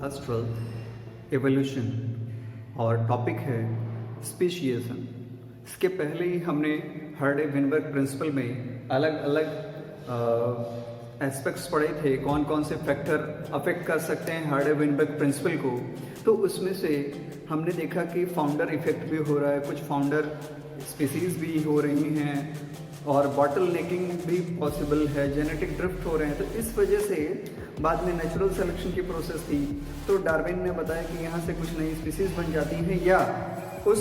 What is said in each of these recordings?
Class 12 evolution और topic है स्पीशीएशन। इसके पहले ही हमने हर्डे-विनबर्ग प्रिंसिपल में अलग अलग एस्पेक्ट्स पढ़े थे, कौन कौन से फैक्टर अफेक्ट कर सकते हैं हर्डे-विनबर्ग प्रिंसिपल को। तो उसमें से हमने देखा कि फाउंडर इफेक्ट भी हो रहा है, कुछ फाउंडर स्पीसीज भी हो रही हैं और बॉटल नेकिंग भी पॉसिबल है, जेनेटिक ड्रिफ्ट हो रहे हैं। तो इस वजह से बाद में नेचुरल सिलेक्शन की प्रोसेस थी, तो डार्विन ने बताया कि यहाँ से कुछ नई स्पीसीज बन जाती हैं, या उस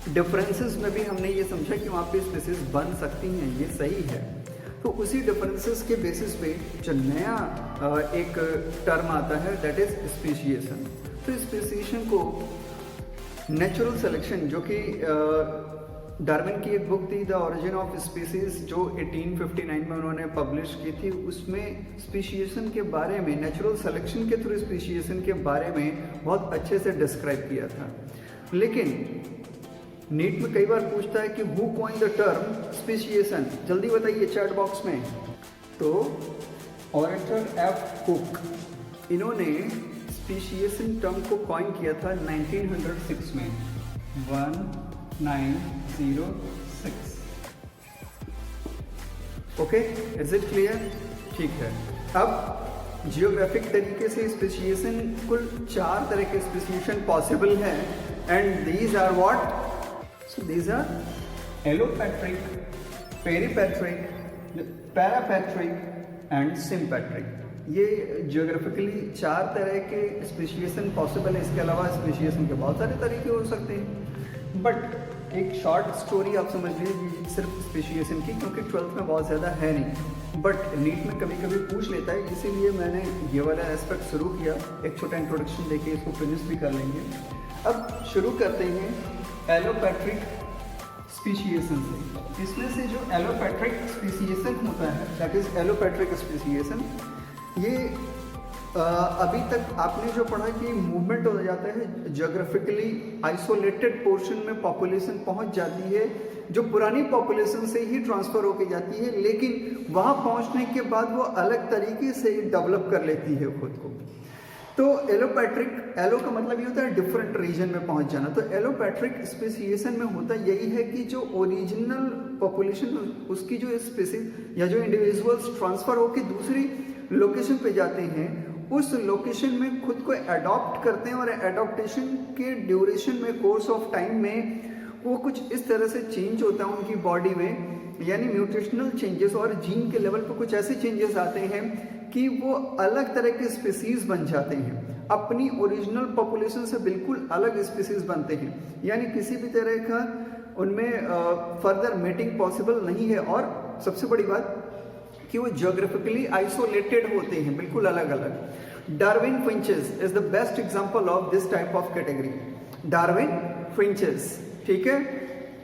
डिफरेंसेस में भी हमने ये समझा कि वहाँ पे स्पीसीज बन सकती हैं, ये सही है। तो उसी डिफरेंसेस के बेसिस पे जो नया एक टर्म आता है दैट इज स्पीशीएशन। तो स्पीशीएशन को नेचुरल सिलेक्शन, जो कि डार्विन की एक बुक थी द ओरिजिन ऑफ स्पीसीज, जो 1859 में उन्होंने पब्लिश की थी, उसमें स्पीशीएशन के बारे में, नेचुरल सिलेक्शन के थ्रू स्पीशीएशन के बारे में बहुत अच्छे से डिस्क्राइब किया था। लेकिन नीट में कई बार पूछता है कि हु कॉइन द टर्म स्पीशीएशन, जल्दी बताइए चैट बॉक्स में। तो ऑरेटर एफ हुक, इन्होंने स्पीशीएशन टर्म को कॉइन किया था 1906 में, 1906। Okay, is it clear? ठीक है। अब जियोग्राफिक तरीके से स्पीशीएशन, कुल 4 तरह के स्पीशीएशन पॉसिबल है, and these are what? So these are allopatric, peripatric, parapatric and sympatric। ये जियोग्राफिकली 4 तरह के स्पीशीएशन पॉसिबल है। इसके अलावा स्पीशीएशन के बहुत सारे तरीके हो सकते हैं, बट एक शॉर्ट स्टोरी आप समझ लीजिए सिर्फ स्पीशीएशन की, क्योंकि 12th में बहुत ज़्यादा है नहीं, बट नीट में कभी कभी पूछ लेता है, इसीलिए मैंने ये वाला एस्पेक्ट शुरू किया। एक छोटा इंट्रोडक्शन देके इसको फिनिश भी कर लेंगे। अब शुरू करते हैं एलोपैट्रिक स्पीशीएशन से। इसमें से जो एलोपैट्रिक स्पीशीएशन होता है दैट इज एलोपैट्रिक स्पीशीएशन, ये अभी तक आपने जो पढ़ा कि मूवमेंट हो जाता है, ज्योग्राफिकली आइसोलेटेड पोर्शन में पॉपुलेशन पहुंच जाती है, जो पुरानी पॉपुलेशन से ही ट्रांसफर होके जाती है, लेकिन वहां पहुंचने के बाद वो अलग तरीके से डेवलप कर लेती है खुद को। तो एलोपैट्रिक, एलो का मतलब ये होता है डिफरेंट रीजन में पहुंच जाना। तो एलोपैट्रिक स्पीशीएशन में होता यही है कि जो ओरिजिनल पॉपुलेशन, उसकी जो स्पीसीज या जो इंडिविजुअल्स ट्रांसफर होकर दूसरी लोकेशन पे जाते हैं, उस लोकेशन में खुद को अडॉप्ट करते हैं, और एडॉप्टेशन के ड्यूरेशन में, कोर्स ऑफ टाइम में, वो कुछ इस तरह से चेंज होता है उनकी बॉडी में, यानी म्यूटेशनल चेंजेस, और जीन के लेवल पर कुछ ऐसे चेंजेस आते हैं कि वो अलग तरह के स्पीसीज बन जाते हैं, अपनी ओरिजिनल पॉपुलेशन से बिल्कुल अलग स्पीसीज बनते हैं, यानी किसी भी तरह का उनमें फर्दर मेटिंग पॉसिबल नहीं है। और सबसे बड़ी बात कि वो ज्योग्राफिकली आइसोलेटेड होते हैं, बिल्कुल अलग अलग। Darwin finches is the best example of this type of category. Darwin finches, ठीक है,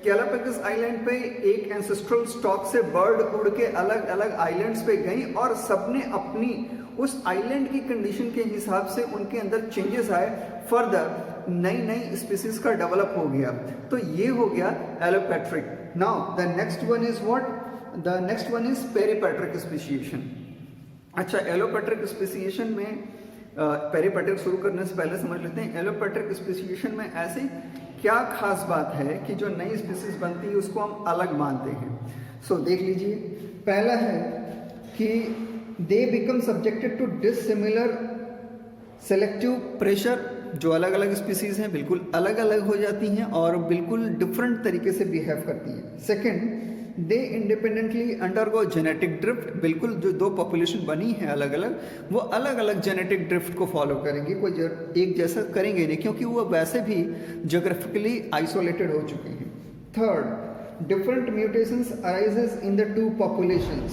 गैलापागोस आइलैंड पे एक एंसेस्ट्रल स्टॉक से बर्ड उड़ के अलग अलग आइलैंड्स पे गई, और सबने अपनी उस आइलैंड की कंडीशन के हिसाब से उनके अंदर चेंजेस आए, फर्दर नई नई स्पीसीज का डेवलप हो गया। तो ये हो गया allopatric. Now the next one is what? The next one is peripatric speciation. अच्छा, एलोपैट्रिक स्पीशीएशन में पेरिपैट्रिक शुरू करने से पहले समझ लेते हैं एलोपैट्रिक स्पीशीएशन में ऐसे क्या खास बात है कि जो नई स्पीसीज बनती है उसको हम अलग मानते हैं। सो देख लीजिए, पहला है कि they become subjected to dissimilar selective pressure. जो अलग अलग स्पीसीज हैं बिल्कुल अलग अलग हो जाती हैं और बिल्कुल डिफरेंट तरीके से बिहेव करती हैं। सेकेंड, दे इंडिपेंडेंटली अंडरगो जेनेटिक ड्रिफ्ट। बिल्कुल जो 2 पॉपुलेशन बनी है अलग अलग, वो अलग अलग जेनेटिक ड्रिफ्ट को फॉलो करेंगे, कोई एक जैसा करेंगे नहीं, क्योंकि वो वैसे भी ज्योग्राफिकली आइसोलेटेड हो चुके हैं। Third, different mutations arises in the 2 populations,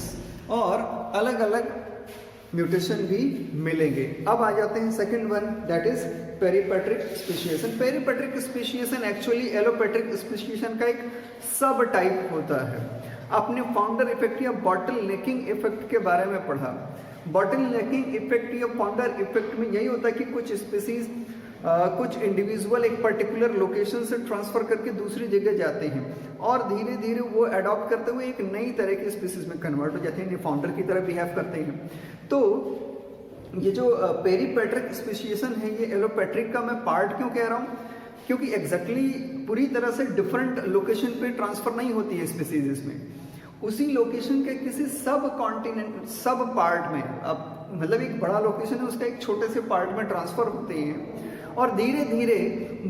और अलग अलग म्यूटेशन भी मिलेंगे। अब आ जाते हैं second one, that is peripatric speciation. Peripatric speciation actually allopatric speciation का एक सब टाइप होता है। आपने फाउंडर इफेक्ट या बॉटल नेकिंग इफेक्ट के बारे में पढ़ा। बॉटल नेकिंग इफेक्ट या फाउंडर इफेक्ट में यही होता है कि कुछ स्पीसीज, कुछ इंडिविजुअल एक पर्टिकुलर लोकेशन से ट्रांसफर करके दूसरी जगह जाते हैं, और धीरे धीरे वो अडॉप्ट करते हुए एक नई तरह की स्पीसीज में कन्वर्ट हो जाते हैं, फाउंडर की तरह बिहेव करते हैं। तो ये जो पेरीपेट्रिक स्पेसिएशन है, ये एलोपेट्रिक का मैं पार्ट क्यों कह रहा हूँ, क्योंकि एग्जैक्टली पूरी तरह से डिफरेंट लोकेशन पे ट्रांसफर नहीं होती है स्पीसीज इसमें, उसी लोकेशन के किसी सब कॉन्टिनेंट सब पार्ट में, अब मतलब एक बड़ा लोकेशन है उसका एक छोटे से पार्ट में ट्रांसफर होते हैं और धीरे धीरे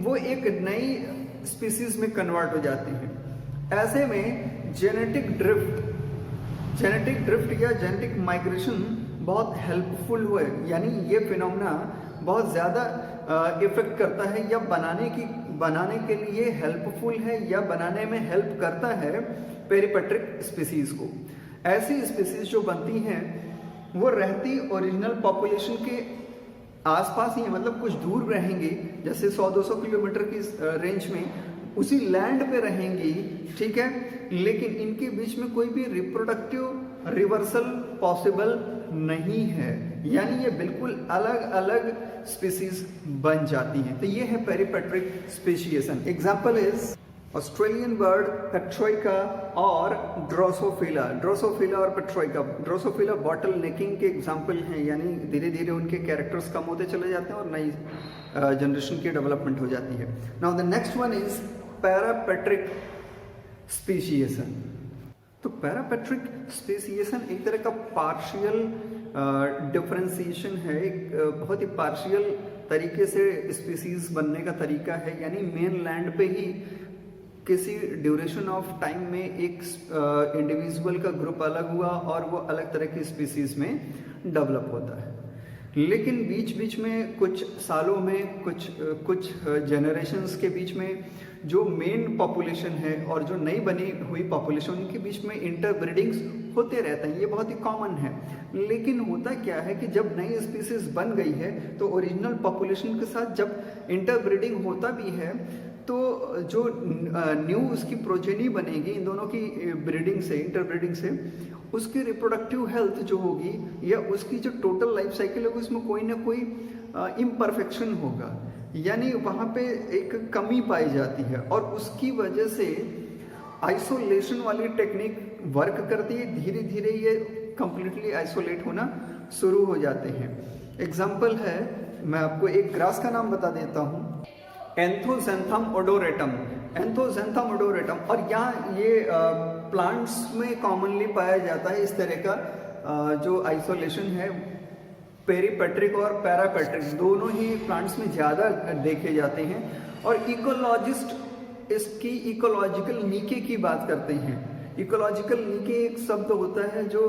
वो एक नई स्पीसीज में कन्वर्ट हो जाते हैं। ऐसे में जेनेटिक ड्रिफ्ट या जेनेटिक माइग्रेशन बहुत हेल्पफुल हुआ है, यानी ये फिनोमेना बहुत ज़्यादा इफेक्ट करता है या बनाने के लिए हेल्पफुल है या बनाने में हेल्प करता है पेरीपेट्रिक स्पीसीज को। ऐसी स्पीसीज जो बनती हैं वो रहती ओरिजिनल पॉपुलेशन के आसपास ही है, मतलब कुछ दूर रहेंगी, जैसे 100-200 किलोमीटर की रेंज में उसी लैंड पे रहेंगी, ठीक है, लेकिन इनके बीच में कोई भी रिप्रोडक्टिव रिवर्सल पॉसिबल नहीं है, यानी ये बिल्कुल अलग अलग स्पीसीज बन जाती हैं। तो ये है peripatric speciation. Example is Australian bird petroica और ड्रोसोफिला और पेट्रोइका। ड्रोसोफिला बॉटल नेकिंग के एग्जाम्पल हैं, यानी धीरे धीरे उनके कैरेक्टर्स कम होते चले जाते हैं और नई जनरेशन की डेवलपमेंट हो जाती है। Now the next one is parapatric speciation. तो पैरापेट्रिक स्पेशिएशन एक तरह का पार्शियल डिफरेंशिएशन है, एक बहुत ही पार्शियल तरीके से स्पीसीज बनने का तरीका है, यानी मेन लैंड पे ही किसी ड्यूरेशन ऑफ टाइम में एक इंडिविजुअल का ग्रुप अलग हुआ और वो अलग तरह की स्पीसीज में डेवलप होता है, लेकिन बीच बीच में कुछ सालों में कुछ जनरेशन्स के बीच में जो मेन पॉपुलेशन है और जो नई बनी हुई पॉपुलेशन, उनके बीच में इंटरब्रीडिंग्स होते रहते हैं, ये बहुत ही कॉमन है। लेकिन होता क्या है कि जब नई स्पीसीज बन गई है तो ओरिजिनल पॉपुलेशन के साथ जब इंटरब्रीडिंग होता भी है तो जो न्यू उसकी प्रोजेनी बनेगी इन दोनों की इंटरब्रीडिंग से उसकी रिप्रोडक्टिव हेल्थ जो होगी या उसकी जो टोटल लाइफ साइकिल होगी उसमें कोई ना कोई इम्परफेक्शन होगा, यानी वहाँ पे एक कमी पाई जाती है और उसकी वजह से आइसोलेशन वाली टेक्निक वर्क करती है, धीरे धीरे ये कंप्लीटली आइसोलेट होना शुरू हो जाते हैं। एग्जाम्पल है, मैं आपको एक ग्रास का नाम बता देता हूँ, एंथोजेंथम ओडोरेटम। और यहाँ ये प्लांट्स में कॉमनली पाया जाता है इस तरह का जो आइसोलेशन है, पेरीपेट्रिक और पैरापेट्रिक दोनों ही प्लांट्स में ज़्यादा देखे जाते हैं। और इकोलॉजिस्ट इसकी इकोलॉजिकल नीके की बात करते हैं। इकोलॉजिकल नीके एक शब्द होता है जो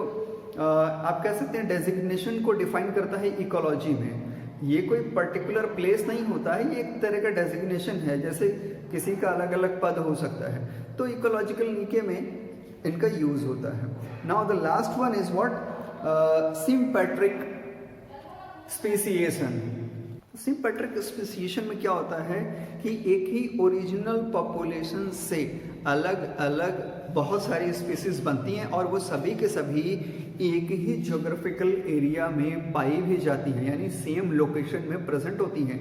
आप कह सकते हैं डेजिग्नेशन को डिफाइन करता है इकोलॉजी में। ये कोई पर्टिकुलर प्लेस नहीं होता है, ये एक तरह का डेजिग्नेशन है, जैसे किसी का अलग अलग पद हो सकता है, तो इकोलॉजिकल नीके में इनका यूज होता है। Now the last one is what sympatric speciation. Sympatric speciation में क्या होता है कि एक ही ओरिजिनल पॉपुलेशन से अलग अलग बहुत सारी स्पीसीज बनती हैं और वो सभी के सभी एक ही ज्योग्राफिकल एरिया में पाई भी जाती हैं, यानी सेम लोकेशन में प्रेजेंट होती हैं,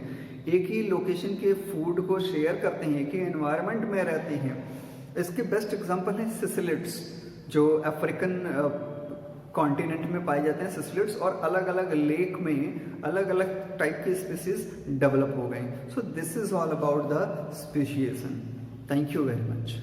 एक ही लोकेशन के फूड को शेयर करते हैं, एक ही एनवायरनमेंट में रहते हैं। इसके बेस्ट एग्जांपल है सिसलिड्स, जो अफ्रीकन कॉन्टिनेंट में पाए जाते हैं सिसलिड्स, और अलग अलग लेक में अलग अलग टाइप की स्पीसीज डेवलप हो गए। So this is all about the speciation. Thank you very much.